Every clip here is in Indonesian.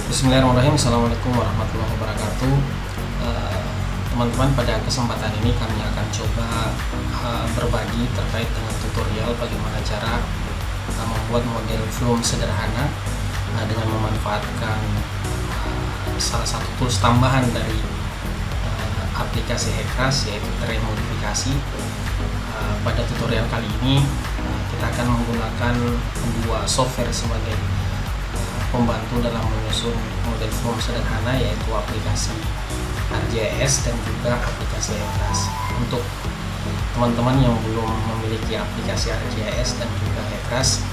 Bismillahirrahmanirrahim. Assalamualaikum warahmatullahi wabarakatuh. Teman-teman, pada kesempatan ini kami akan coba berbagi terkait dengan tutorial bagaimana cara membuat model Flume sederhana dengan memanfaatkan salah satu tools tambahan dari aplikasi Hekras, yaitu Terrain Modifikasi. Pada tutorial kali ini kita akan menggunakan dua software sebagai pembantu dalam menyusun model Flume sederhana, yaitu aplikasi ArcGIS dan juga aplikasi Hekras. Untuk teman-teman yang belum memiliki aplikasi ArcGIS dan juga Hekras,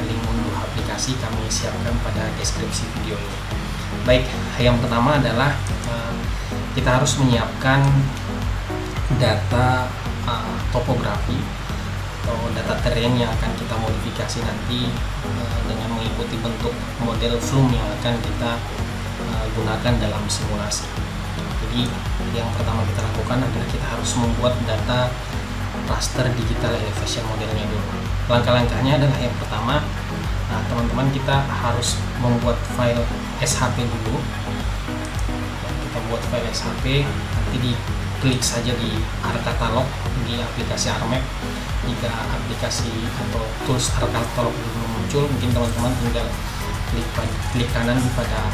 link unduh aplikasi kami siapkan pada deskripsi video ini. Baik, yang pertama adalah kita harus menyiapkan data topografi atau data terrain yang akan kita modifikasi nanti dengan mengikuti bentuk model Flume yang akan kita gunakan dalam simulasi. Jadi yang pertama kita lakukan adalah kita harus membuat data raster digital elevation modelnya dulu. Langkah-langkahnya adalah yang pertama, teman-teman, kita harus membuat file SHP dulu. Kita buat file SHP, nanti diklik saja di ArcCatalog di aplikasi ArcMap. Jika aplikasi atau tools ArcCatalog belum muncul, mungkin teman-teman tinggal klik kanan pada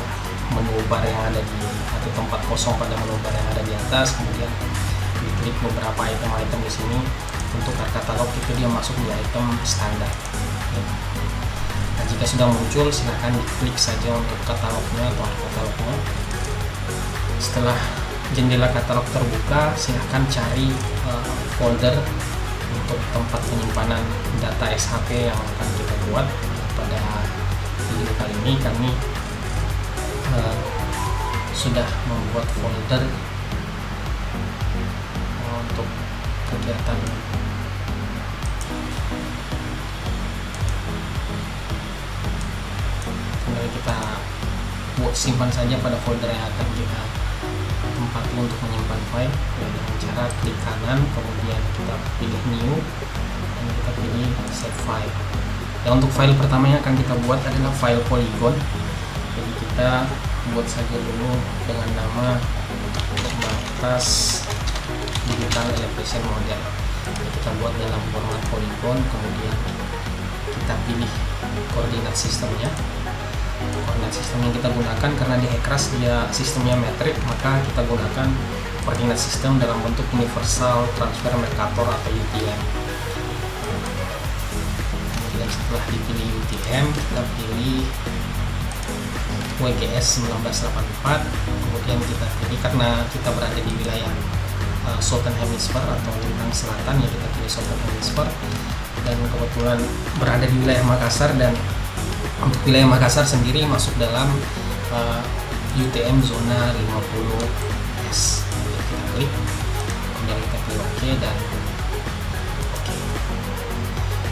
menu bar yang ada di, atau tempat kosong pada menu bar yang ada di atas, kemudian diklik beberapa item-item di sini. Untuk ArcCatalog itu dia masuk di item standar. Nah, jika sudah muncul, silahkan diklik saja untuk katalognya atau ArcCatalognya. Setelah jendela katalog terbuka, silahkan cari folder untuk tempat penyimpanan data SHP yang akan kita buat. Pada video kali ini kami sudah membuat folder untuk kegiatan tinggal kita simpan saja pada folder yang akan kita tempati untuk menyimpan file dengan cara klik kanan, kemudian kita pilih new dan kita pilih save file. Dan untuk file pertama yang akan kita buat adalah file polygon. Jadi kita buat saja dulu dengan nama batas digital elevation model. Jadi kita buat dalam format polygon, kemudian kita pilih koordinat sistemnya. Koordinat sistem yang kita gunakan, karena di Hekras dia sistemnya metrik, maka kita gunakan koordinat sistem dalam bentuk Universal Transfer Mercator atau UTM. Kemudian setelah dipilih UTM, kita pilih WGS 1984. Kemudian kita pilih, karena kita berada di wilayah Southern Hemisphere atau lintang selatan, ya kita pilih Southern Hemisphere, dan kebetulan berada di wilayah Makassar, dan untuk wilayah Makassar sendiri masuk dalam UTM zona 50S. Kita klik, kemudian kita pilih OK dan OK.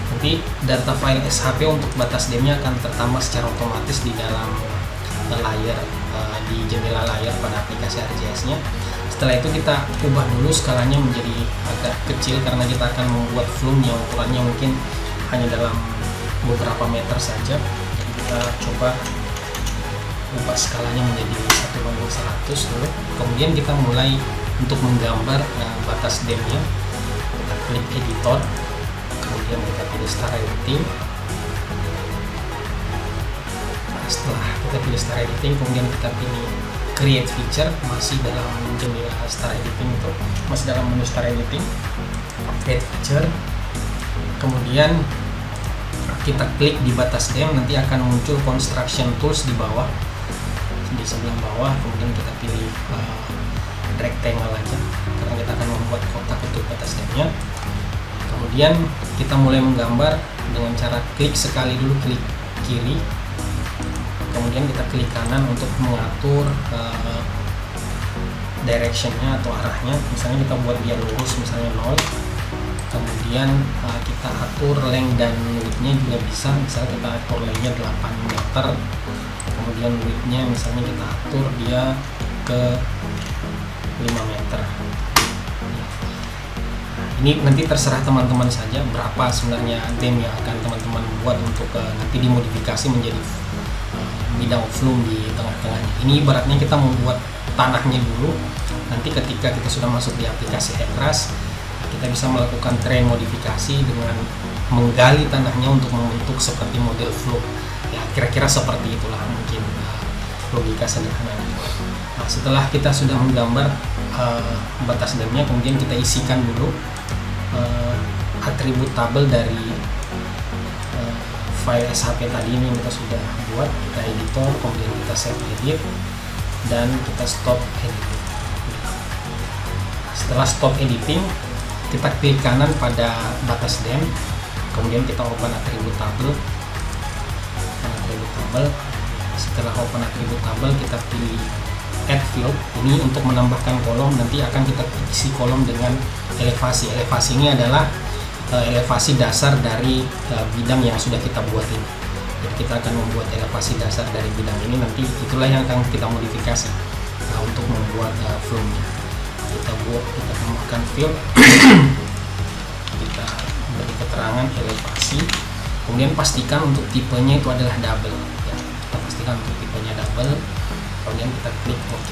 Nanti data file SHP untuk batas DEM-nya akan tertambah secara otomatis di dalam layar, di jendela layar pada aplikasi ArcGIS-nya. Setelah itu kita ubah dulu skalanya menjadi agak kecil, karena kita akan membuat Flume yang ukurannya mungkin hanya dalam beberapa meter saja. Kita coba ubah skalanya menjadi 1:100 dulu. Kemudian kita mulai untuk menggambar batas DEM-nya. Kita klik editor, kemudian kita pilih Star Editing. Setelah kita pilih Star Editing, kemudian kita pilih Create Feature, masih dalam jendela Star Editing, itu masih dalam menu Star Editing, Create Feature. Kemudian kita klik di batas DEM, nanti akan muncul Construction Tools di bawah, di sebelah bawah. Kemudian kita pilih rectangle aja, karena kita akan membuat kotak untuk batas DEM-nya. Kemudian kita mulai menggambar dengan cara klik sekali dulu, klik kiri, kemudian kita klik kanan untuk mengatur direction-nya atau arahnya. Misalnya kita buat dia lurus, misalnya 0. Kemudian kita atur length dan width-nya juga bisa. Misalnya kita atur length-nya 8 meter, kemudian width-nya misalnya kita atur dia ke 5 meter. Ini nanti terserah teman-teman saja berapa sebenarnya DEM yang akan teman-teman buat untuk nanti dimodifikasi menjadi bidang flume di tengah-tengahnya. Ini ibaratnya kita membuat tanahnya dulu, nanti ketika kita sudah masuk di aplikasi Headrush, kita bisa melakukan terrain modifikasi dengan menggali tanahnya untuk membentuk seperti model flume. Ya, kira-kira seperti itulah mungkin logika sederhananya. Nah, setelah kita sudah menggambar batas damnya, kemudian kita isikan dulu atribut tabel dari file SHP tadi ini yang kita sudah buat. Kita editor, kemudian kita save edit, dan kita stop editing. Setelah stop editing, kita klik kanan pada batas dam, kemudian kita open atribut tabel. Setelah open atribut tabel, kita pilih add field. Ini untuk menambahkan kolom, nanti akan kita isi kolom dengan elevasi. Elevasi ini adalah elevasi dasar dari bidang yang sudah kita buat ini. Jadi kita akan membuat elevasi dasar dari bidang ini, nanti itulah yang akan kita modifikasi untuk membuat flume-nya. Kita tambahkan field, kita beri keterangan elevasi, kemudian pastikan untuk tipenya itu adalah double. Ya, kita pastikan untuk tipenya double, kemudian kita klik OK.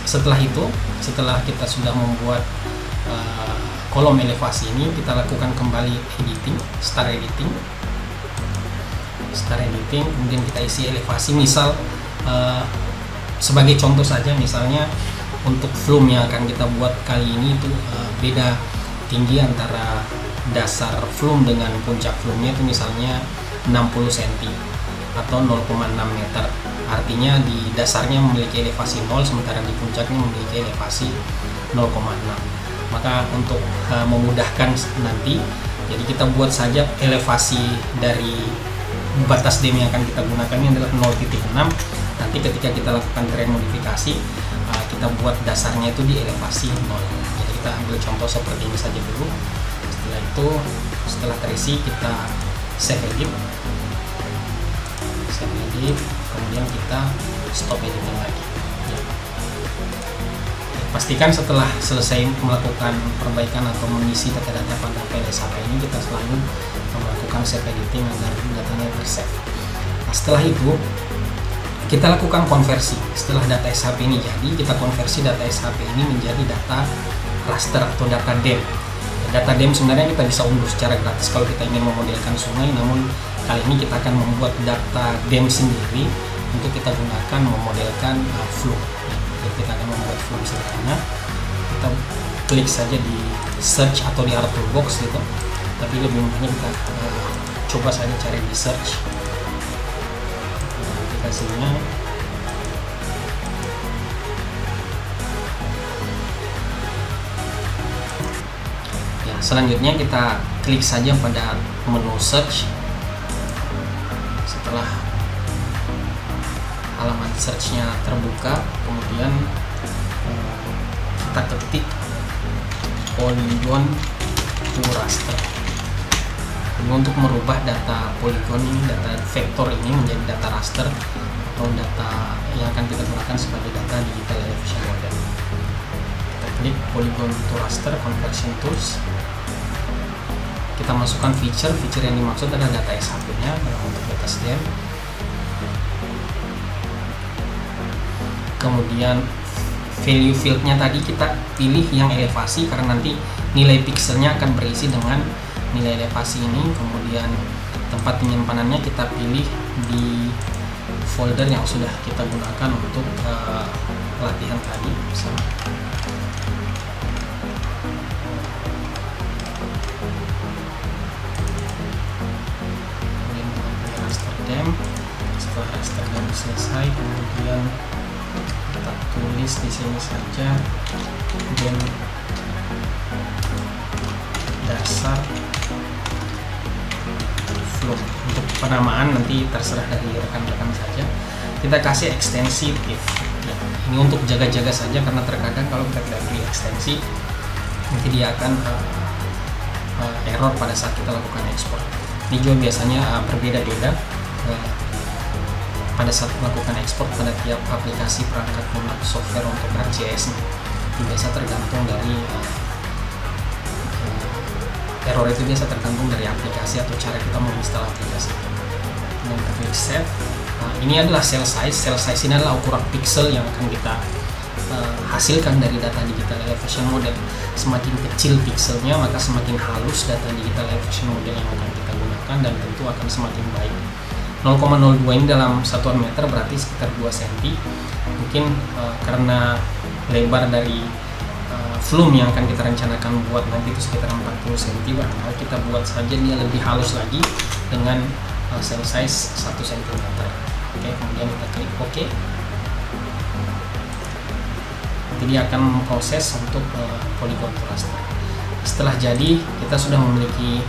Setelah itu, setelah kita sudah membuat kolom elevasi ini, kita lakukan kembali editing, start editing, kemudian kita isi elevasi. Misal sebagai contoh saja, misalnya untuk flume yang akan kita buat kali ini itu beda tinggi antara dasar flume dengan puncak flume-nya itu misalnya 60 cm atau 0,6 meter. Artinya di dasarnya memiliki elevasi 0, sementara di puncaknya memiliki elevasi 0,6. Maka untuk memudahkan nanti, jadi kita buat saja elevasi dari batas dam yang akan kita gunakan ini adalah 0,6. Nanti ketika kita lakukan terrain modifikasi, kita buat dasarnya itu di elevasi 0. Jadi kita ambil contoh seperti ini saja dulu. Setelah itu, setelah terisi, kita save edit, kemudian kita stop editing lagi. Ya. Pastikan setelah selesai melakukan perbaikan atau mengisi data-data pada file SHP ini, kita selalu melakukan save editing agar datanya tersave. Nah, setelah itu kita lakukan konversi. Setelah data SHP ini jadi, kita konversi data SHP ini menjadi data raster atau data dam. Data dam sebenarnya kita bisa unduh secara gratis kalau kita ingin memodelkan sungai, namun kali ini kita akan membuat data dam sendiri untuk kita gunakan memodelkan flume. Jadi kita akan membuat flume sederhana. Kita klik saja di search atau di art toolbox gitu, tapi lebih mudahnya kita coba saja cari di search aplikasinya. Ya, selanjutnya kita klik saja pada menu search. Setelah halaman search-nya terbuka, kemudian kita ketik polygon to raster. Ini untuk merubah data polygon ini, data vektor ini menjadi data raster atau data yang akan kita gunakan sebagai data digital elevation model. Kita klik polygon to raster conversion tools. Kita masukkan feature yang dimaksud adalah data SHP-nya dalam bentuk data dam. Kemudian value field-nya tadi kita pilih yang elevasi karena nanti nilai pixelnya akan berisi dengan nilai elevasi ini. Kemudian tempat penyimpanannya kita pilih di folder yang sudah kita gunakan untuk latihan tadi. Kemudian raster dam. Setelah raster dam selesai, kemudian kita tulis di sini saja dam dasar flume. Untuk penamaan nanti terserah dari rekan-rekan saja. Kita kasih ekstensi if. Ya, ini untuk jaga-jaga saja karena terkadang kalau kita tidak beri ekstensi nanti dia akan error pada saat kita lakukan ekspor. Ini juga biasanya berbeda-beda pada saat melakukan ekspor pada tiap aplikasi perangkat lunak software untuk ArcGIS. Ini biasa tergantung dari error itu biasa tergantung dari aplikasi atau cara kita menginstal aplikasi. kemudian kita klik save. Nah, ini adalah cell size ini adalah ukuran pixel yang akan kita hasilkan dari data digital elevation model. Semakin kecil pixelnya, maka semakin halus data digital elevation model yang akan kita gunakan, dan tentu akan semakin baik. 0,02 ini dalam satuan meter berarti sekitar 2 cm. Mungkin karena lebar dari flume yang akan kita rencanakan buat nanti itu sekitar 40 cm, maka kita buat saja dia lebih halus lagi dengan cell size 1 cm. Oke, kemudian kita klik OK. Jadi akan memproses untuk polygon to raster. Setelah jadi, kita sudah memiliki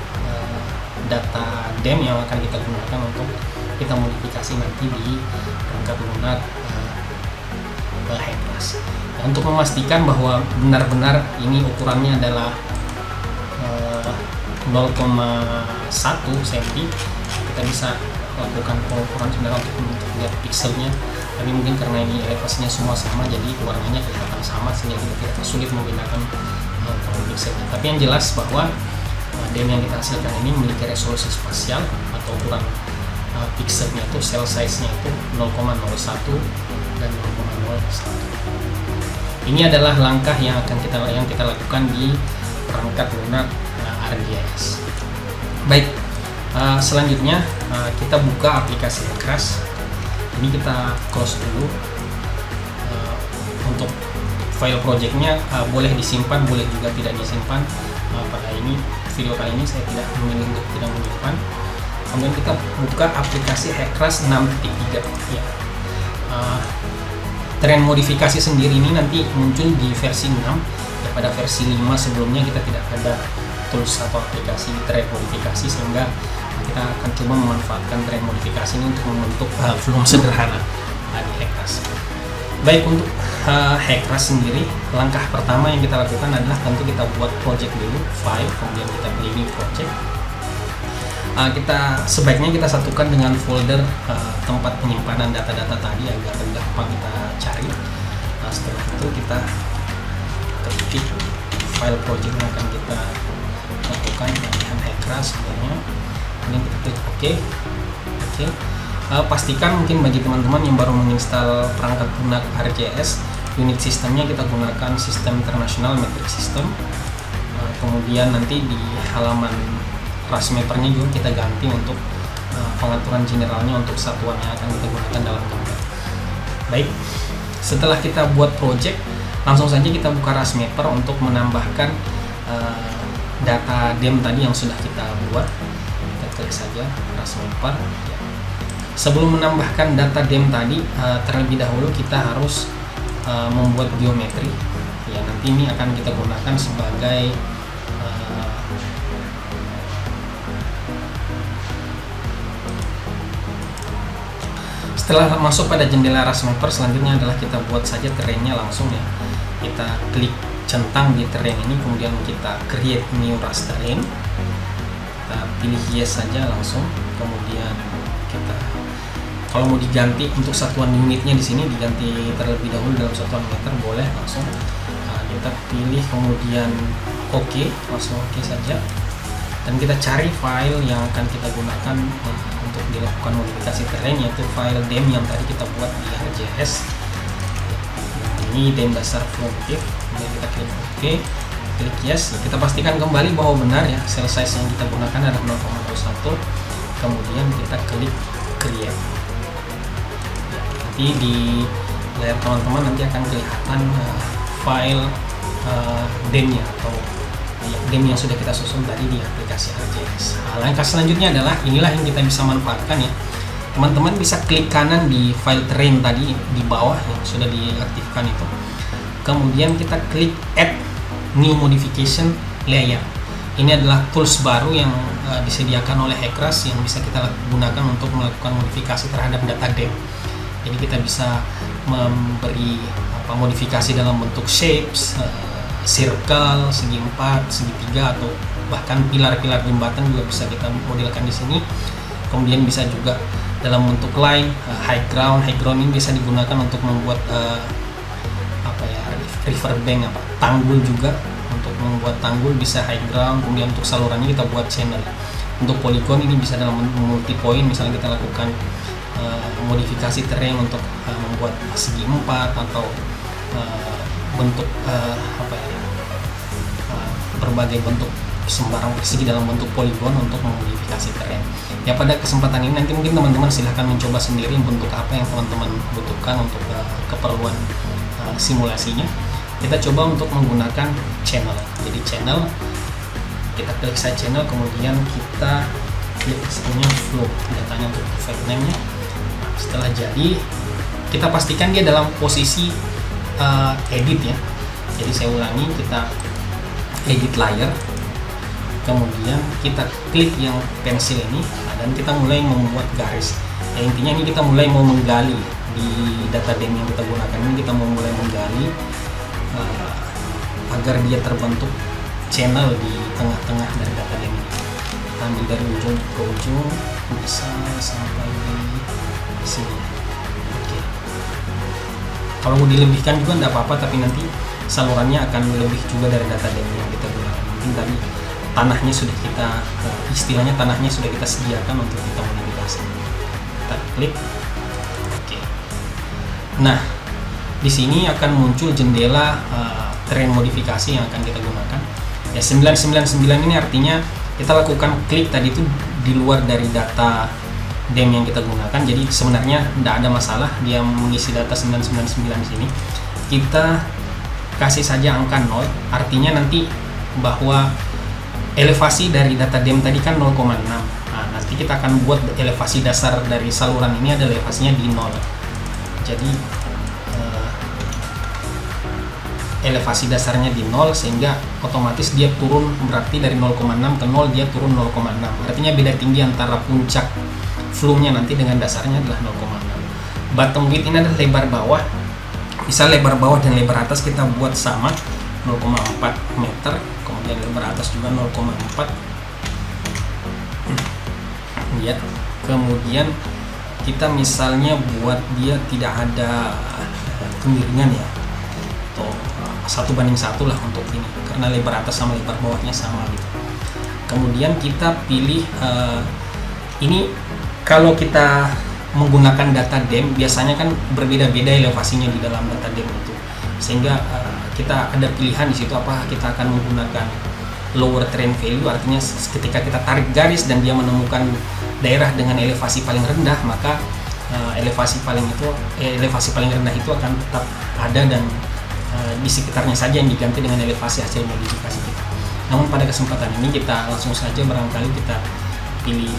data DEM yang akan kita gunakan untuk kita modifikasi nanti di perangkat lunak Hekras. Nah, untuk memastikan bahwa benar-benar ini ukurannya adalah 0,1 cm, kita bisa lakukan pengukuran sebenarnya untuk lihat pixelnya. Tapi mungkin karena ini elevasinya semua sama, jadi warnanya kelihatan sama sehingga kita sulit membedakan pixelnya. Tapi yang jelas bahwa DEM yang kita hasilkan ini memiliki resolusi spasial atau ukuran pixelnya itu, cell size-nya itu 0,01 dan 0,01. Ini adalah langkah yang akan kita lakukan di perangkat lunak ArcGIS. Baik, selanjutnya kita buka aplikasi Hekras. Ini kita close dulu. Untuk file projectnya boleh disimpan, boleh juga tidak disimpan. Pada video kali ini saya tidak memilih untuk tidak menyimpan. Kemudian kita buka aplikasi Hekras 6.3 ya. Tren modifikasi sendiri ini nanti muncul di versi 6 ya. Pada versi 5 sebelumnya kita tidak ada tools atau aplikasi tren modifikasi, sehingga kita akan coba memanfaatkan tren modifikasi ini untuk membentuk flume sederhana di Hekras. Baik, untuk Hekras sendiri, langkah pertama yang kita lakukan adalah tentu kita buat project dulu, file, kemudian kita pilih new project. Sebaiknya kita satukan dengan folder tempat penyimpanan data-data tadi agar gampang kita cari. Setelah itu kita ketik file project yang akan kita lakukan dengan Hekras sebenarnya. Kemudian kita klik OK. Pastikan mungkin bagi teman-teman yang baru menginstal perangkat lunak ArcGIS, unit sistemnya kita gunakan sistem internasional metric system. Kemudian nanti di halaman RASMapper-nya juga kita ganti untuk pengaturan generalnya untuk satuan yang akan kita gunakan dalam gambar. Baik, setelah kita buat project, langsung saja kita buka RASMapper untuk menambahkan data DEM tadi yang sudah kita buat. Kita klik saja RASMapper. Sebelum menambahkan data DEM tadi, terlebih dahulu kita harus membuat geometri. Ya, nanti ini akan kita gunakan sebagai setelah masuk pada jendela RASMapper, selanjutnya adalah kita buat saja terrainnya langsung ya. Kita klik centang di terrain ini, kemudian kita create new raster terrain. Kita pilih yes saja langsung. Kemudian kita, kalau mau diganti untuk satuan unitnya di sini diganti terlebih dahulu dalam satuan meter, boleh langsung. Kita pilih kemudian OK, langsung OK saja. Dan kita cari file yang akan kita gunakan untuk dilakukan modifikasi terrain, yaitu file DEM yang tadi kita buat di ArcGIS. Ini DEM dasar flume. Kemudian kita klik OK, klik yes. Kita pastikan kembali bahwa benar ya, cell size yang kita gunakan adalah 0,01. Kemudian kita klik create. Nanti di layar teman-teman nanti akan kelihatan file DEM-nya atau DEM yang sudah kita susun tadi di aplikasi ArcGIS. Langkah selanjutnya adalah inilah yang kita bisa manfaatkan ya. Teman-teman bisa klik kanan di file terrain tadi di bawah yang sudah diaktifkan itu. Kemudian kita klik add new modification layer. Ini adalah tools baru yang disediakan oleh Hekras yang bisa kita gunakan untuk melakukan modifikasi terhadap data DEM. Jadi kita bisa memberi modifikasi dalam bentuk shapes, circle, segi 4, segi 3, atau bahkan pilar-pilar jembatan juga bisa kita modelkan di sini. Kemudian bisa juga dalam bentuk line, high ground ini bisa digunakan untuk membuat river bank, tanggul juga. Untuk membuat tanggul bisa high ground, kemudian untuk salurannya kita buat channel. Untuk poligon ini bisa dalam multi point, misalnya kita lakukan modifikasi terrain untuk membuat segi 4 atau bentuk berbagai bentuk sembarang persegi dalam bentuk poligon untuk memodifikasi terrain. Ya, pada kesempatan ini nanti mungkin teman-teman silahkan mencoba sendiri bentuk apa yang teman-teman butuhkan untuk keperluan simulasinya. Kita coba untuk menggunakan channel. Jadi channel, kita klik side channel, kemudian kita klik sebenarnya flow datanya untuk file name-nya. Setelah jadi, kita pastikan dia dalam posisi edit ya. Jadi saya ulangi, kita edit layer, kemudian kita klik yang pensil ini, dan kita mulai membuat garis. Ya, intinya ini kita mulai mau menggali di data DEM yang kita gunakan ini, kita mau mulai menggali agar dia terbentuk channel di tengah-tengah dari data DEM ini. Kita ambil dari ujung ke ujung, bisa sampai di sini. Oke. Kalau mau dilebihkan juga tidak apa-apa, tapi nanti salurannya akan lebih juga dari data DEM yang kita gunakan. Mungkin tadi tanahnya sudah kita, istilahnya tanahnya sudah kita sediakan untuk kita modifikasi. Kita klik. Oke. Nah, di sini akan muncul jendela terrain modifikasi yang akan kita gunakan. Ya, 999 ini artinya kita lakukan klik tadi itu di luar dari data DEM yang kita gunakan. Jadi sebenarnya tidak ada masalah dia mengisi data 999 di sini. Kita kasih saja angka 0, artinya nanti bahwa elevasi dari data DEM tadi kan 0,6. Nah, nanti kita akan buat elevasi dasar dari saluran ini ada elevasinya di 0. Jadi elevasi dasarnya di 0, sehingga otomatis dia turun, berarti dari 0,6 ke 0 dia turun 0,6. Artinya beda tinggi antara puncak flume-nya nanti dengan dasarnya adalah 0,6. Bottom width ini adalah lebar bawah. Bisa lebar bawah dan lebar atas kita buat sama 0,4 meter, kemudian lebar atas juga 0,4 ya. Kemudian kita misalnya buat dia tidak ada kemiringan ya, atau 1:1 lah untuk ini, karena lebar atas sama lebar bawahnya sama gitu. Kemudian kita pilih ini, kalau kita menggunakan data DEM biasanya kan berbeda-beda elevasinya di dalam data DEM itu, sehingga kita ada pilihan di situ apakah kita akan menggunakan lower terrain value, artinya ketika kita tarik garis dan dia menemukan daerah dengan elevasi paling rendah, maka elevasi paling rendah itu akan tetap ada dan di sekitarnya saja yang diganti dengan elevasi hasil modifikasi kita. Namun pada kesempatan ini kita langsung saja barangkali kita pilih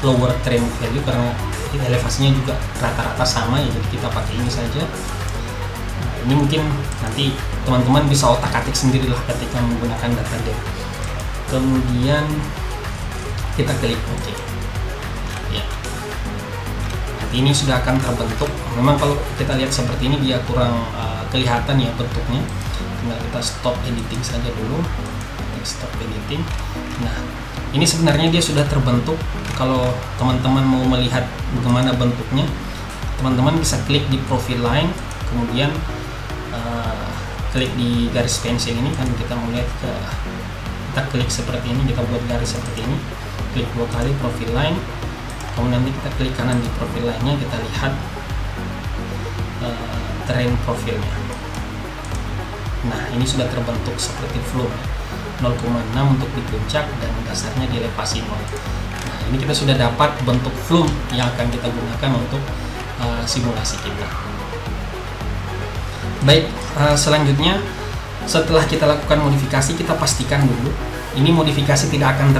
lower terrain value karena elevasinya juga rata-rata sama ya, jadi kita pakai ini saja. Nah, ini mungkin nanti teman-teman bisa otak-atik sendirilah ketika menggunakan data DEM. Kemudian kita klik OK. Ya. Ini sudah akan terbentuk. Memang kalau kita lihat seperti ini dia kurang kelihatan ya bentuknya. Tinggal kita stop editing saja dulu. Stop editing. Nah, ini sebenarnya dia sudah terbentuk. Kalau teman-teman mau melihat bagaimana bentuknya, teman-teman bisa klik di profile line, kemudian klik di garis pensil ini kan kita melihat kita klik seperti ini, kita buat garis seperti ini, klik 2 kali profile line. Kemudian nanti kita klik kanan di profil lainnya, kita lihat terrain profilnya. Nah, ini sudah terbentuk seperti flume 0,6 untuk di puncak dan dasarnya di elevasi 0. Nah, ini kita sudah dapat bentuk flume yang akan kita gunakan untuk simulasi kita. Baik, selanjutnya setelah kita lakukan modifikasi, kita pastikan dulu ini modifikasi tidak akan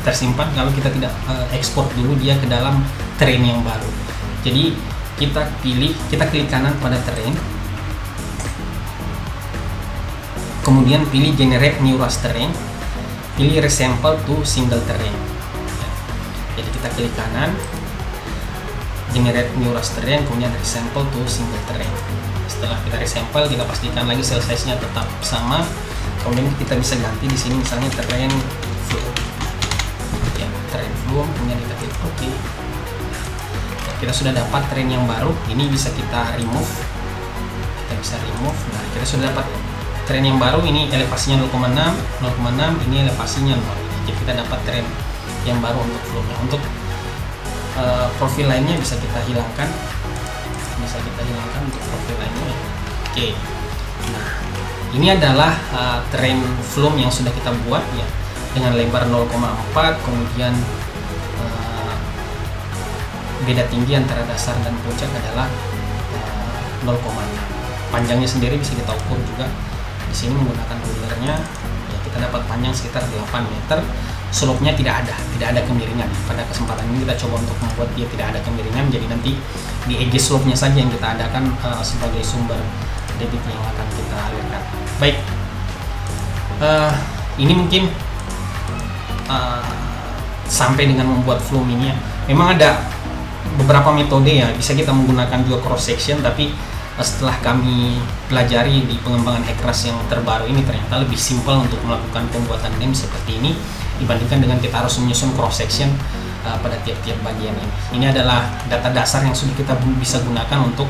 tersimpan kalau kita tidak ekspor dulu dia ke dalam terrain yang baru. Jadi kita klik kanan pada terrain, kemudian pilih generate new raster terrain, pilih resample to single terrain. Jadi kita klik kanan, generate new raster terrain, kemudian resample to single terrain. Setelah kita resample, kita pastikan lagi cell size-nya tetap sama. Kemudian kita bisa ganti di sini misalnya terrain flume. Ya, terrain flume, kemudian kita klik OK. Kita sudah dapat terrain yang baru. Ini bisa kita remove. Kita bisa remove. Nah, kita sudah dapat terrain yang baru. Ini elevasinya 0,6, ini elevasinya 0. Jadi kita dapat tren yang baru untuk flow-nya. Untuk profil lainnya bisa kita hilangkan, untuk profil lainnya. Oke. Nah, ini adalah tren flow yang sudah kita buat ya, dengan lebar 0,4, kemudian beda tinggi antara dasar dan puncak adalah 0,6. Panjangnya sendiri bisa kita ukur juga di sini menggunakan rulernya ya, kita dapat panjang sekitar 8 meter. Slope-nya tidak ada kemiringan. Pada kesempatan ini kita coba untuk membuat dia tidak ada kemiringan, jadi nanti di edge slope-nya saja yang kita adakan sebagai sumber debit yang akan kita alirkan. Baik, ini mungkin sampai dengan membuat flow mini. Memang ada beberapa metode ya, bisa kita menggunakan juga cross section, tapi setelah kami pelajari di pengembangan Hackrush yang terbaru ini, ternyata lebih simpel untuk melakukan pembuatan name seperti ini dibandingkan dengan kita harus menyusun cross section pada tiap-tiap bagian ini. Ini adalah data dasar yang sudah kita bisa gunakan untuk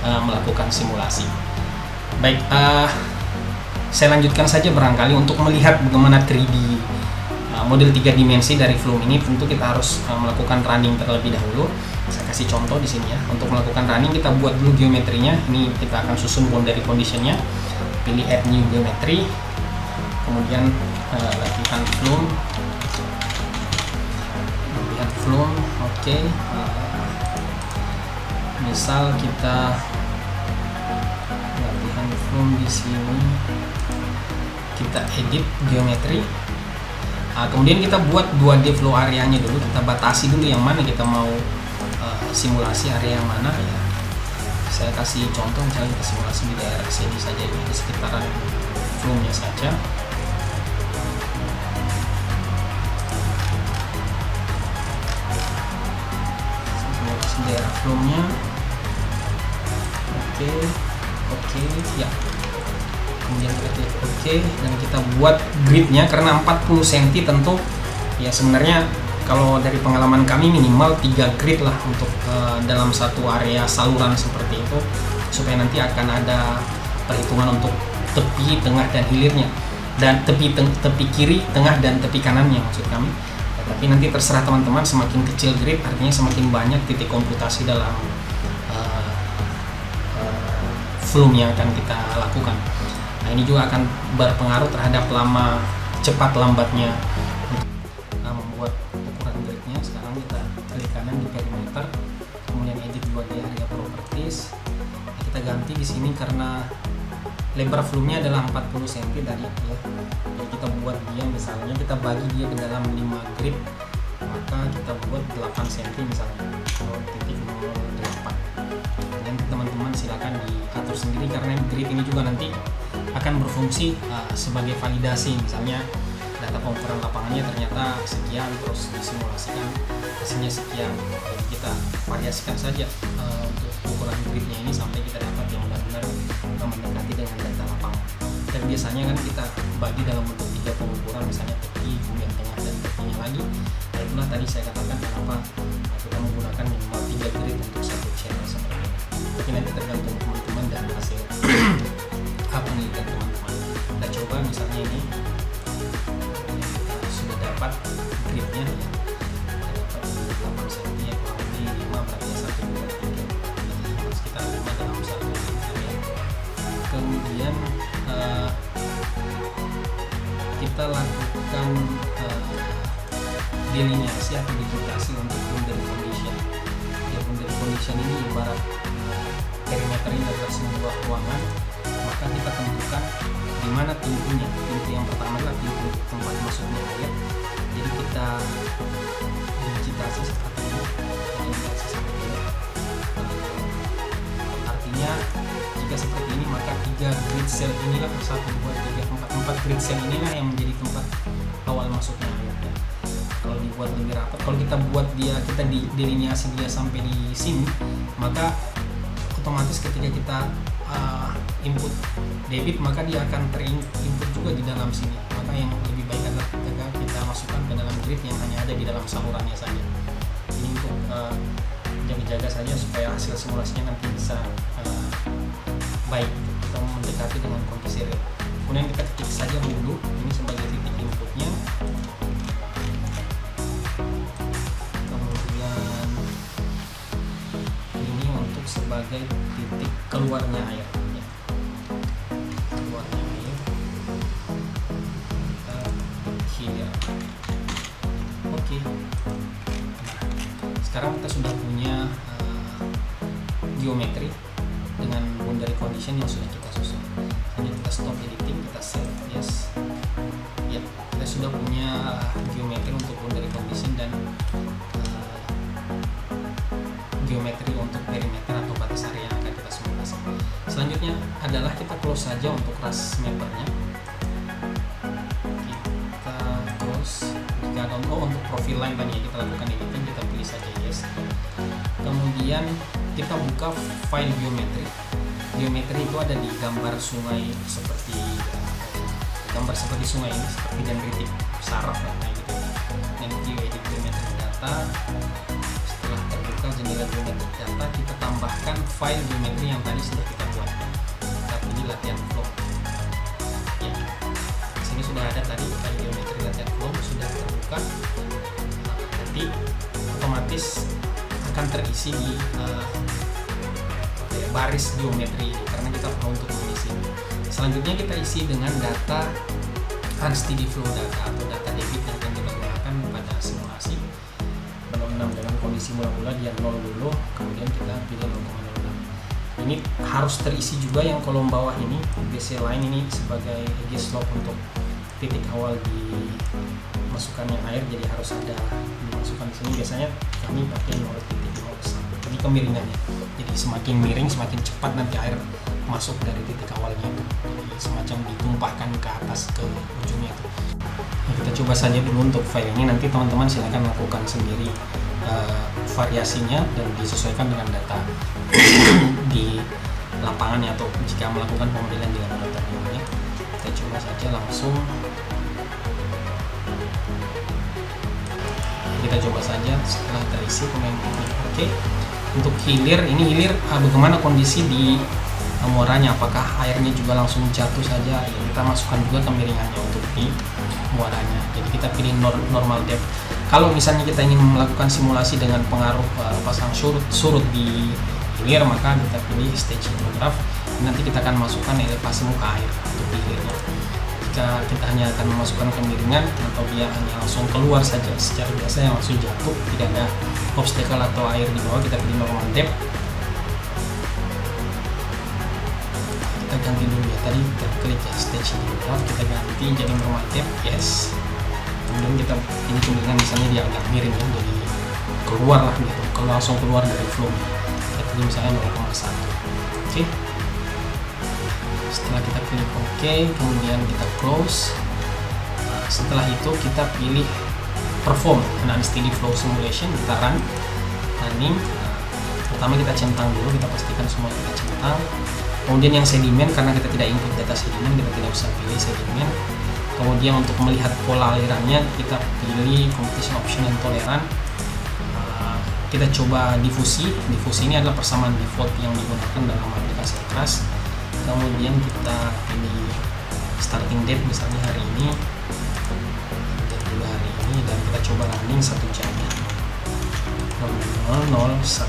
melakukan simulasi. Baik, saya lanjutkan saja barangkali untuk melihat bagaimana 3D model 3 dimensi dari flow ini. Tentu kita harus melakukan running terlebih dahulu. Saya kasih contoh di sini ya. Untuk melakukan running kita buat dulu geometrinya. Ini kita akan susun boundary conditionnya. Pilih add new geometry, kemudian latihan flow. Oke. Misal kita latihan flow di sini, kita edit geometri. Kemudian kita buat 2D flow areanya dulu, kita batasi dulu yang mana kita mau simulasi area yang mana ya. Saya kasih contoh misalnya kita simulasi di daerah sini saja, di sekitaran flow-nya saja. Simulasi daerah flow-nya. Oke, ya. Kemudian kita klik OK dan kita buat gridnya. Karena 40 cm tentu ya, sebenarnya kalau dari pengalaman kami minimal 3 grid lah untuk dalam satu area saluran seperti itu, supaya nanti akan ada perhitungan untuk tepi, tengah, dan hilirnya, dan tepi kiri, tengah, dan tepi kanannya maksud kami. Tapi nanti terserah teman-teman, semakin kecil grid artinya semakin banyak titik komputasi dalam flow yang akan kita lakukan. Nah, ini juga akan berpengaruh terhadap cepat lambatnya untuk membuat ukuran gridnya. Sekarang kita klik kanan di perimeter, kemudian edit 2D area properties. Kita ganti di sini karena lebar flow-nya adalah 40 cm tadi ya. Jadi kita buat dia, misalnya kita bagi dia ke dalam 5 grid, maka kita buat 8 cm misalnya, 0.08. Dan teman-teman silakan diatur sendiri, karena grid ini juga nanti akan berfungsi sebagai validasi. Misalnya data pengukuran lapangannya ternyata sekian, terus disimulasikan hasilnya sekian. Jadi kita variasikan saja untuk ukuran gridnya ini sampai kita dapat yang benar-benar mendekati dengan data lapangan. Dan biasanya kan kita bagi dalam bentuk 3 pengukuran, misalnya tepi, kemudian tengah, dan tepinya lagi. Nah, itulah tadi saya katakan kenapa kita menggunakan minimal 3 grid untuk satu channel seperti ini. Tapi nanti tergantung teman-teman dan hasil penelitian teman-teman. Kita coba misalnya ini, kita sudah dapat gridnya ya. Kita dapat 8 cm ya, kurang lebih 5 berarti 1, 2, 3 sekitar 5 dalam 1 ya. Kemudian kita lakukan delineasi atau digitasi untuk boundary condition. Ya, boundary condition ini ibarat perimeter ini adalah sebuah ruangan, maka kita tentukan di mana pintunya. Pintu yang pertama adalah pintu tempat masuknya air. Jadi kita digitasi seperti ini. Artinya jika seperti ini, maka 3 grid cell inilah 1, 2, 3, 4 grid cell inilah yang menjadi tempat awal masuknya air. Kalau dibuat lebih rapat, kalau kita buat dia, kita delineasi dia sampai di sini, maka otomatis ketika kita input debit, maka dia akan terinput juga di dalam sini. Maka yang lebih baik adalah ketika kita masukkan ke dalam grid yang hanya ada di dalam salurannya saja. Ini untuk jaga-jaga saja supaya hasil simulasinya nanti bisa baik, kita mendekati dengan kondisi real. Kemudian kita ketik saja dulu ini sebagai titik inputnya. sebagai titik keluarnya air ya. Keluarnya air hilir. Oke. Sekarang kita sudah punya geometri dengan boundary condition yang sudah kita susun. Jadi kita stop editing, kita save, yes. Ya, kita sudah punya geometri untuk boundary condition dan geometri untuk perimeter atau batas area yang akan kita simulasi. Selanjutnya adalah kita close saja untuk ras mappernya. Kita close. Jika untuk profil line tadi kita lakukan editing, kita pilih saja yes. Kemudian kita buka file geometri. Geometri itu ada di gambar sungai seperti sungai ini, seperti dendritik saraf kayak gitu. Nanti edit geometri data. Setelah terbuka jendela geometri data, kita tambahkan file geometri yang tadi sudah kita buat. Kita pilih latihan flow. Ya, sini sudah ada tadi file geometri latihan flow sudah terbuka. Nanti otomatis akan terisi di baris geometri karena kita perlu untuk mengisi. Selanjutnya kita isi dengan data unsteady flow data atau data debit yang akan kita gunakan pada simulasi. Benar-benar dengan kondisi mula-mula dia 0 dulu, kemudian kita pilih 0,06. Ini harus terisi juga yang kolom bawah ini, BC line ini sebagai edge slope untuk titik awal di masukannya air, jadi harus ada dimasukkan di sini. Biasanya kami pakai 0,01 jadi kemiringannya, jadi semakin miring semakin cepat nanti air masuk dari titik awalnya itu, jadi semacam ditumpahkan ke atas ke ujungnya itu. Nah, kita coba saja dulu untuk file ini, nanti teman-teman silakan lakukan sendiri variasinya dan disesuaikan dengan data di lapangannya atau jika melakukan pemodelan di laboratorium. Kita coba saja langsung. Kita coba saja setelah terisi kemudian oke. Untuk hilir, ini hilir bagaimana kondisi di muaranya, apakah airnya juga langsung jatuh saja ya, kita masukkan juga kemiringannya untuk di muaranya. Jadi kita pilih normal depth. Kalau misalnya kita ingin melakukan simulasi dengan pengaruh pasang surut di hilir, maka kita pilih stage hydrograph. Nanti kita akan masukkan elevasi muka air untuk di hilirnya. Jika kita hanya akan memasukkan kemiringan atau dia hanya langsung keluar saja secara biasa yang langsung jatuh, tidak ada obstacle atau air di bawah, kita pilih normal depth. Kita ganti dulu ya, tadi kita klik ya stage hydrograph, kita ganti jadi normal depth, yes. Kemudian kita ini kemiringan misalnya dia agak miring ya, jadi keluar lah gitu, kalau langsung keluar dari flow. Kita pilih misalnya 0,1. Oke. Setelah kita klik OK, kemudian kita close. Setelah itu kita pilih perform an unsteady flow simulation, kita running. Pertama kita centang dulu, kita pastikan semua kita centang. Kemudian yang sedimen, karena kita tidak input data sedimen, kita tidak usah pilih sedimen. Kemudian untuk melihat pola alirannya, kita pilih competition option yang toleran. Kita coba difusi. Difusi ini adalah persamaan default yang digunakan dalam aplikasi Keras. Kemudian kita pilih starting date, misalnya hari ini dan juga hari ini, dan kita coba running 1 jam 000100.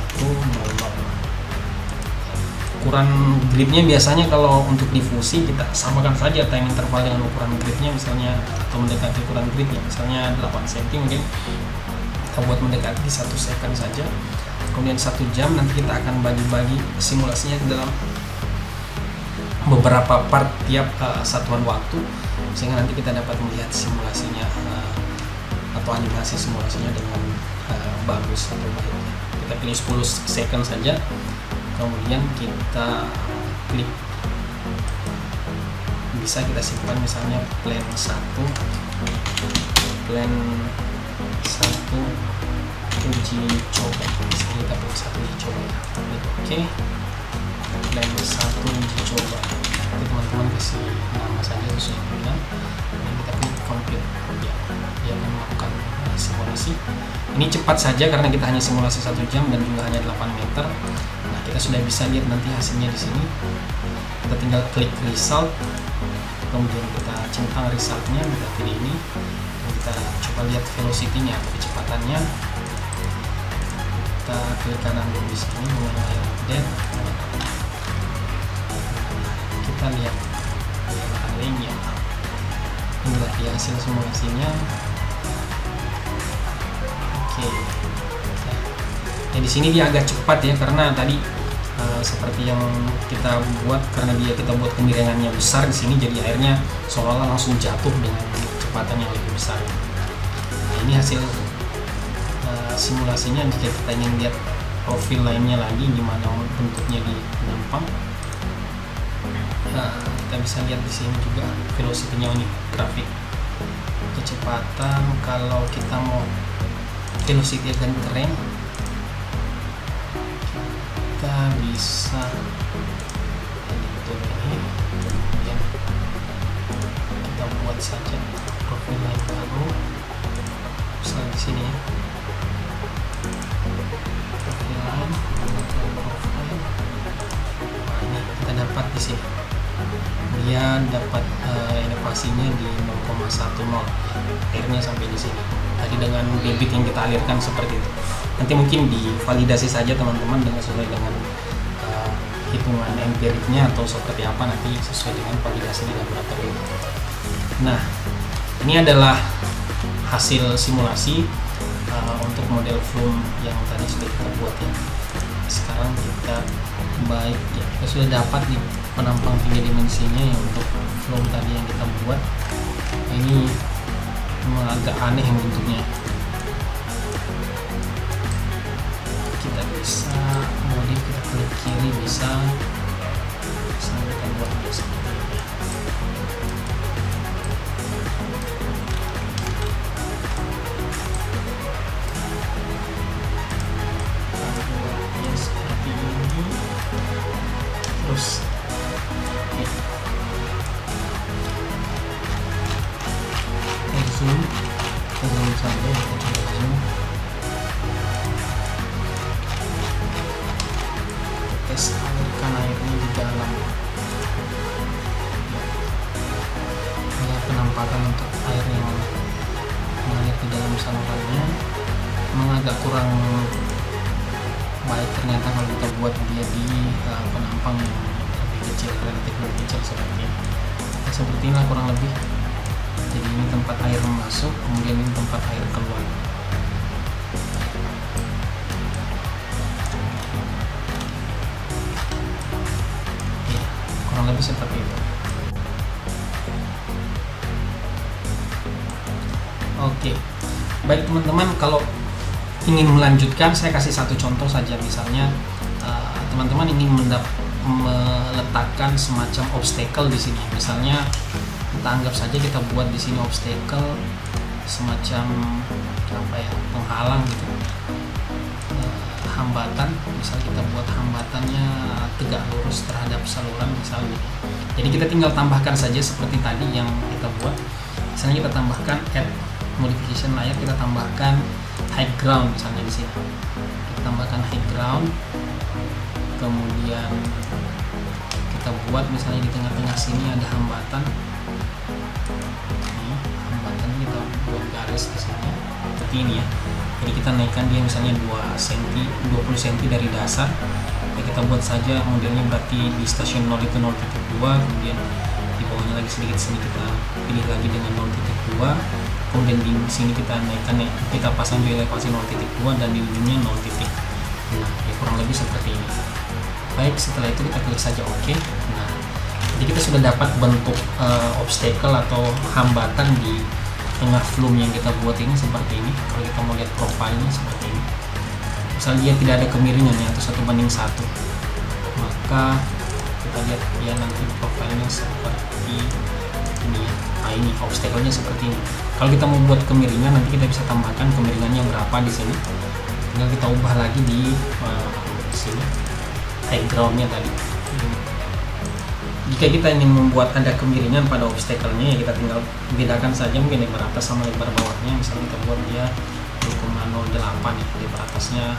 Ukuran gridnya biasanya kalau untuk difusi kita samakan saja time interval dengan ukuran gridnya, misalnya atau mendekati ukuran gridnya, misalnya 8 cm mungkin kita buat mendekati 1 second saja. Kemudian 1 jam, nanti kita akan bagi-bagi simulasinya ke dalam beberapa part tiap satuan waktu, sehingga nanti kita dapat melihat simulasinya atau animasi simulasinya dengan bagus atau baik. Kita pilih 10 second saja, kemudian kita klik, bisa kita simpan misalnya plan 1 uji coba, misalnya kita pilih 1 uji coba ya, oke. Plan 1 uji coba, nanti teman-teman kasih nama saja sesuai dengan, dan kita klik complete ya, dia akan melakukan simulasi. Ini cepat saja karena kita hanya simulasi 1 jam dan juga hanya 8 meter. Nah, kita sudah bisa lihat nanti hasilnya di sini. Kita tinggal klik result, kemudian kita centang resultnya, kita pilih ini, dan kita coba lihat velocity-nya atau kecepatannya. kita klik kanan di sini mengenai air update. Kita lihat airnya. Inilah dia hasil simulasinya. Oke. Ya, di sini dia agak cepat ya, karena tadi seperti yang kita buat, karena kita buat kemiringannya besar di sini, jadi airnya seolah-olah langsung jatuh dengan kecepatan yang lebih besar. Nah, ini hasil simulasinya. Jika kita ingin lihat profil lainnya lagi gimana bentuknya di Penampang, kita bisa lihat di sini juga velocity-nya. Ini grafik kecepatan. Kalau kita mau velocity dan terrain, kita bisa editor ini, kemudian kita buat saja profil lain baru, misalnya di sini ya, profil lain, profile. Nah, ini kita dapat di sini, dia dapat elevasinya di 0,10, airnya sampai di sini. Tadi dengan debit yang kita alirkan seperti itu. Nanti mungkin divalidasi saja teman-teman dengan sesuai dengan hitungan empiriknya atau seperti apa, nanti sesuai dengan validasi di laboratorium. Nah, ini adalah hasil simulasi untuk model flume yang tadi sudah kita buat ya. Sekarang kita kita sudah dapat nih penampang 3 dimensinya yang untuk flume tadi yang kita buat. Nah, ini memang agak aneh bentuknya. Kita bisa modif, kita klik kiri bisa kita buat seperti ini. Buatnya seperti ini, terus zoom saja, kita coba zoom. Tes alirkan airnya di dalam. Lihat penampakan untuk air yang mengalir di dalam salurannya. Memang agak kurang baik ternyata kalau kita buat dia di penampang yang lebih kecil, relatif lebih kecil seperti ini. Nah, seperti inilah kurang lebih. Jadi ini tempat air masuk, kemudian ini tempat air keluar. Ya, kurang lebih seperti itu. Oke, baik teman-teman, kalau ingin melanjutkan saya kasih satu contoh saja. Misalnya teman-teman ingin meletakkan semacam obstacle di sini. Misalnya kita anggap saja kita buat di sini obstacle semacam apa ya, penghalang gitu, hambatan. Misal kita buat hambatannya tegak lurus terhadap saluran misalnya. Jadi kita tinggal tambahkan saja seperti tadi yang kita buat. Misalnya kita tambahkan add modification layer, kita tambahkan high ground misalnya di sini. Kita tambahkan high ground, kemudian kita buat misalnya di tengah-tengah sini ada hambatan. Hambatan kita buat garis di sini seperti ini ya. Jadi kita naikkan dia misalnya 2 cm, 20 cm dari dasar. Ya, kita buat saja modelnya berarti di stasiun 0 itu 0.2, kemudian di bawahnya lagi sedikit sini kita pilih lagi dengan 0.2, kemudian di sini kita naikkan ya, kita pasang di elevasi 0.2 dan di ujungnya 0. Nah, ya kurang lebih seperti ini. Baik, setelah itu kita klik saja OK. Nah, jadi kita sudah dapat bentuk obstacle atau hambatan di tengah flume yang kita buat ini seperti ini. Kalau kita mau lihat profilnya seperti ini, misal dia tidak ada kemiringannya atau 1:1, maka kita lihat dia nanti profilnya seperti ini ya. Nah, ini obstacle-nya seperti ini. Kalau kita mau buat kemiringan, nanti kita bisa tambahkan kemiringannya berapa di sini. Tinggal kita ubah lagi di sini high ground-nya tadi. Jika kita ingin membuat ada kemiringan pada obstacle-nya, ya kita tinggal bedakan saja mungkin lebar atas sama lebar bawahnya. Misalnya kita buat dia 0,08 ya, lebar atasnya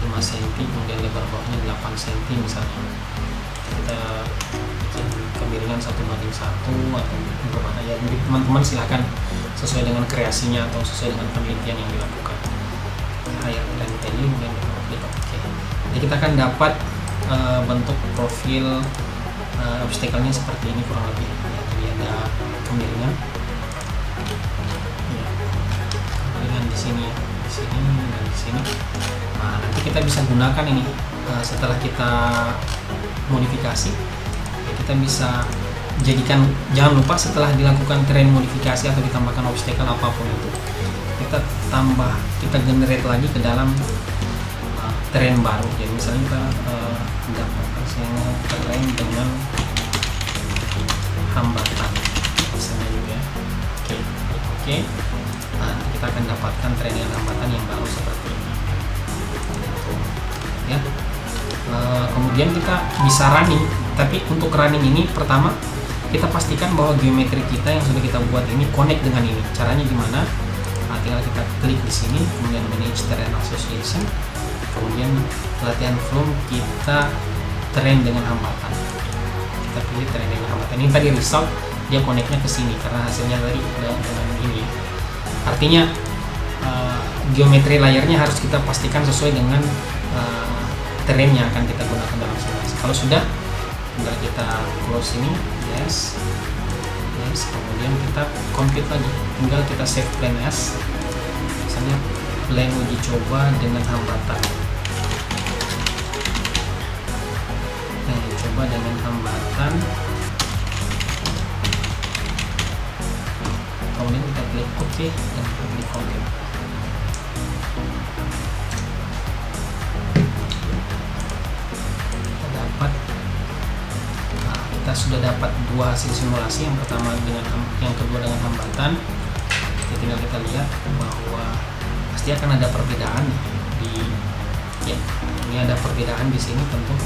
5 cm, kemudian lebar bawahnya 8 cm misalnya. Kita bikin kemiringan 1:1 atau bagaimana ya, teman-teman silahkan sesuai dengan kreasinya atau sesuai dengan penelitian yang dilakukan. Air dan tadi kemudian kita akan dapat bentuk profil obstacle-nya seperti ini kurang lebih. Ya, jadi ada kemiringan, ya, kemiringan di sini ya, di sini dan di sini. Nah, nanti kita bisa gunakan ini setelah kita modifikasi. Ya, kita bisa jadikan, jangan lupa setelah dilakukan terrain modifikasi atau ditambahkan obstacle apapun itu, kita generate lagi ke dalam terrain baru. Jadi misalnya kita dapat hasilnya terrain dengan hambatan misalnya juga. Oke. Nah, kita akan dapatkan terrain dengan hambatan yang baru seperti ini ya. Kemudian kita bisa running, tapi untuk running ini pertama kita pastikan bahwa geometri kita yang sudah kita buat ini connect dengan ini. Caranya gimana? Nah, tinggal kita klik di sini, kemudian manage terrain association, kemudian latihan flow, kita terrain dengan hambatan. Kita pilih terrain dengan hambatan. Ini tadi result dia connectnya ke sini karena hasilnya tadi dengan ini. Artinya geometri layernya harus kita pastikan sesuai dengan terrain yang akan kita gunakan dalam simulasi. Kalau sudah, tinggal kita close ini, yes, kemudian kita compute lagi, tinggal kita save plan as, misalnya plan uji coba dengan hambatan, kemudian kita klik OK dan klik compute. Kita sudah dapat dua hasil simulasi, yang pertama yang kedua dengan hambatan. Jadi tinggal kita lihat bahwa pasti akan ada perbedaan ya, ini ada perbedaan di sini tentu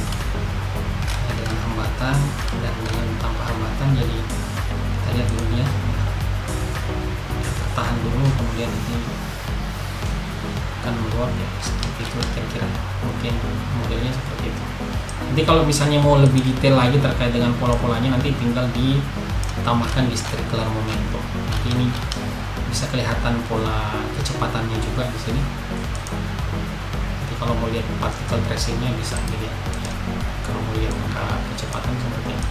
ya, dengan hambatan dan dengan tanpa hambatan. Jadi kita lihat dulu ya, kita tahan dulu, kemudian ini akan meluap ya, seperti itu kira-kira, mungkin modelnya seperti itu. Nanti kalau misalnya mau lebih detail lagi terkait dengan pola-polanya, nanti tinggal ditambahkan di circular momentum. Nanti ini bisa kelihatan pola kecepatannya juga di sini. Nanti kalau mau lihat particle tracingnya bisa dilihat ya. Kalau mau lihat kecepatan seperti ini.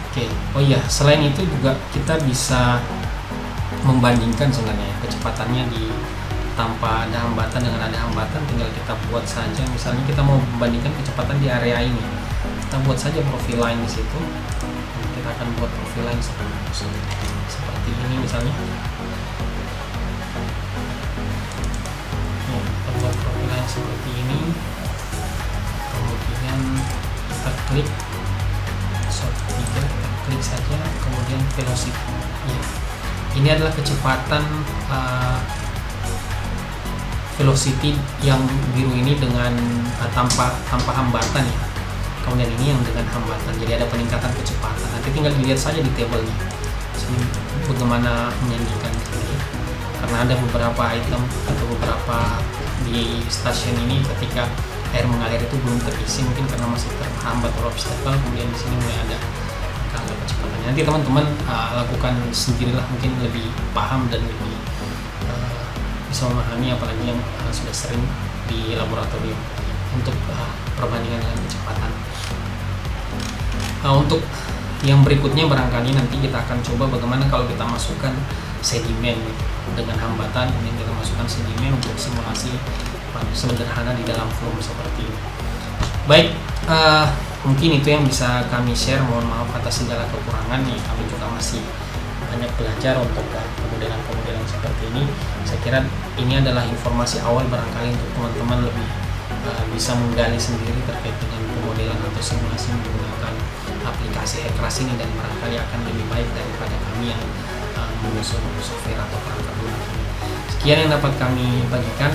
Oke, oh iya, selain itu juga kita bisa membandingkan sebenarnya kecepatannya tanpa ada hambatan dengan ada hambatan. Tinggal kita buat saja, misalnya kita mau membandingkan kecepatan di area ini, kita buat saja profil line di situ. Kita akan buat profil line seperti ini misalnya. Kita buat profil line seperti ini, kemudian kita klik short trigger, kita klik saja, kemudian velocity ya. Ini adalah kecepatan velocity yang biru ini dengan tanpa hambatan ya. Kemudian ini yang dengan hambatan, jadi ada peningkatan kecepatan. Nanti tinggal dilihat saja di tabelnya sini bagaimana menyanyikan ini. Karena ada beberapa item atau beberapa di stasiun ini ketika air mengalir itu belum terisi, mungkin karena masih terhambat oleh obstacle. Kemudian di sini mulai ada angka kecepatannya. Nanti teman-teman lakukan sendirilah, mungkin lebih paham dan lebih bisa memahami, apalagi yang sudah sering di laboratorium untuk perbandingan dengan kecepatan. Untuk yang berikutnya barangkali nanti kita akan coba bagaimana kalau kita masukkan sedimen dengan hambatan, kemudian kita masukkan sedimen untuk simulasi sederhana di dalam flow seperti ini. Baik, mungkin itu yang bisa kami share. Mohon maaf atas segala kekurangan nih, kami juga masih banyak belajar untuk pemodelan seperti ini. Saya kira ini adalah informasi awal barangkali untuk teman-teman lebih bisa menggali sendiri terkait dengan pemodelan atau simulasi menggunakan aplikasi Hackras ini, dan barangkali akan lebih baik daripada kami yang menyusun software atau perangkat lunak ini. Sekian yang dapat kami bagikan.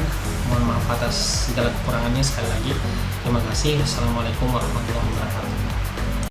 Mohon maaf atas segala kekurangannya. Sekali lagi terima kasih. Assalamualaikum warahmatullahi wabarakatuh.